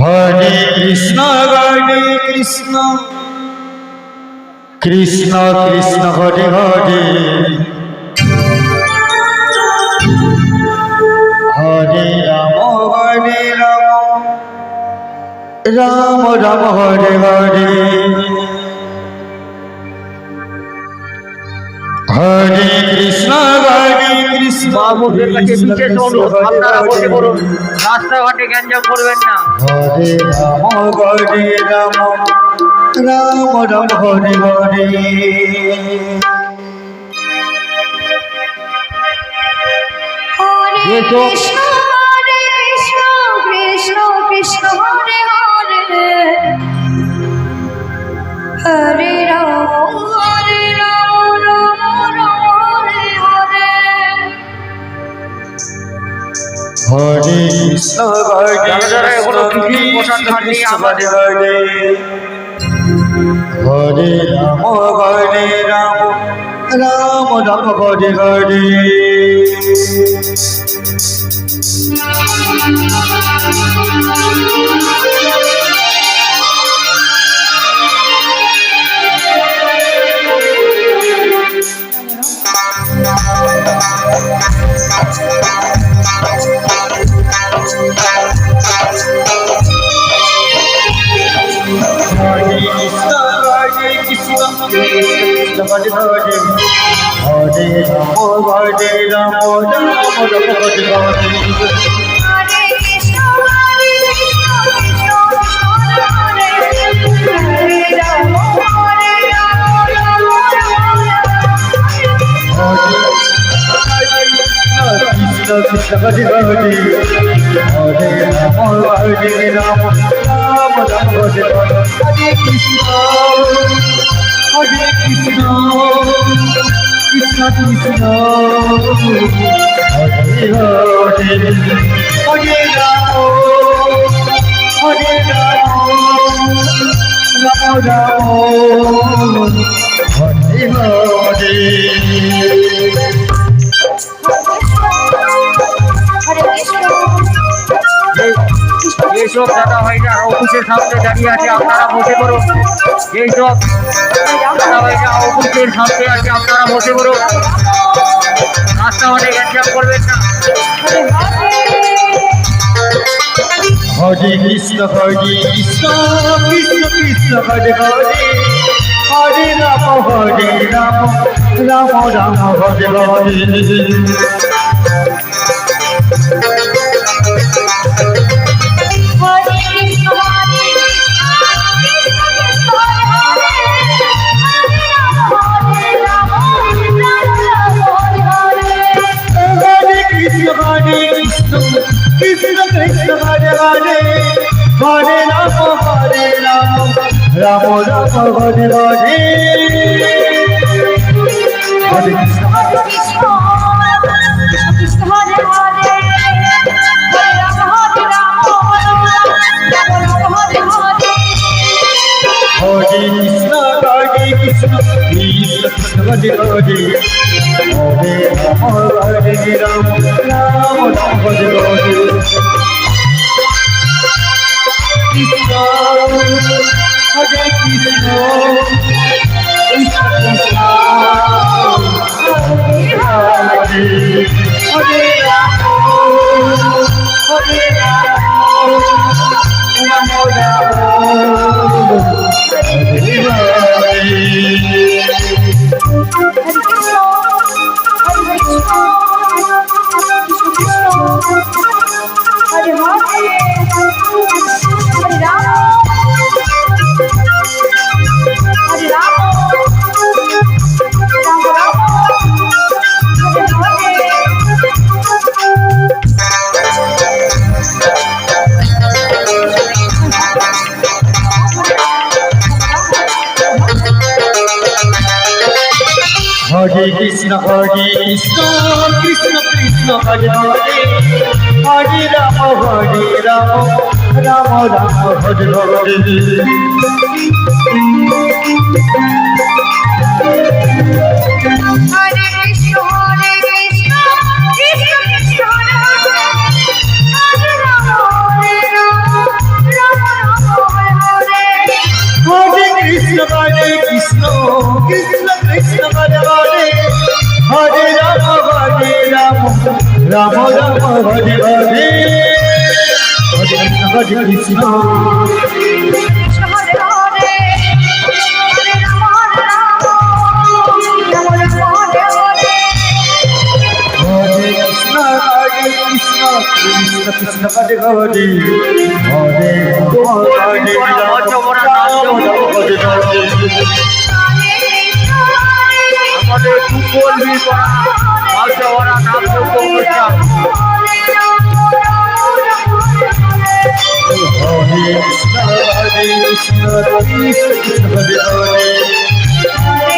হরে কৃষ্ণ কৃষ্ণ কৃষ্ণ হরে হরে হরে রাম রাম রাম হরে হরে হরে কৃষ্ণ বাবুদের কাছে বিশেষ অনুরোধ, আপনারা বসে পড়ুন, রাস্তাঘাটে গ্যাঞ্জাম করবেন না। হরে রাম রাম রাম হরে হরে হরে কৃষ্ণ কৃষ্ণ কৃষ্ণ হরে হরে হরে রাম রাম হরে হরে হরে কৃষ্ণ যারা এখনো খিচুড়ি প্রসাদ খাননি, আমাদের হরে রাম রাম রাম হরে হরে হরে রাম রাম হরে হরে হরে কৃষ্ণ কৃষ্ণ হরে হরে রাম রাম কৃষ্ণ কৃষ্ণ হরে হরে হরে রাম রাম রাম হরে হরে কৃষ্ণ কৃষ্ণ কৃষ্ণ কৃষ্ণ হরে হরে হরে রাম রাম রাম হরে হরে যেসব দাদা ভাইরা অফিসের সামনে দাঁড়িয়ে আছে, আপনারা বসে পড়ুন। যেসব দাদা ভাইরা অফিসের সামনে আছে, আপনারা বসে পড়ুন, রাস্তাঘাটে গ্যাঞ্জাম করবেন না। হরে কৃষ্ণ কৃষ্ণ কৃষ্ণ হরে হরে হরে রাম রাম রাম হরে হরে হরে কৃষ্ণ হরে কৃষ্ণ কৃষ্ণ কৃষ্ণ হরে হরে হরে রাম রাম রাম হরে হরে হরে কৃষ্ণ কৃষ্ণ হরে হরে হরে রাম হরে হরে হরে কৃষ্ণ কৃষ্ণ কৃষ্ণ হরে হরে হরে রাম রাম রাম হরে হরে কৃষ্ণ হরে কৃষ্ণ কৃষ্ণ কৃষ্ণ হরে হরে রাম রাম রাম হরে হরে হরে কৃষ্ণ কৃষ্ণ কৃষ্ণ হরে হরে হরে রাম রাম রাম হরে হরে হরে কৃষ্ণ কৃষ্ণ কৃষ্ণ হরে হরে হরে রাম রাম রাম রাম হরে হরে হরে কৃষ্ণ হরে কৃষ্ণ কৃষ্ণ হরে হরে হরে রাম হরে রাম রাম রাম হরে হরে হরে কৃষ্ণ কৃষ্ণ কৃষ্ণ হরে হরে হরে হরে আমাদের সুকলবি করা মাঝে ওরা নাম করতে অনুষ্ঠান হরে কৃষ্ণ কৃষ্ণ কৃষ্ণ হরে হরে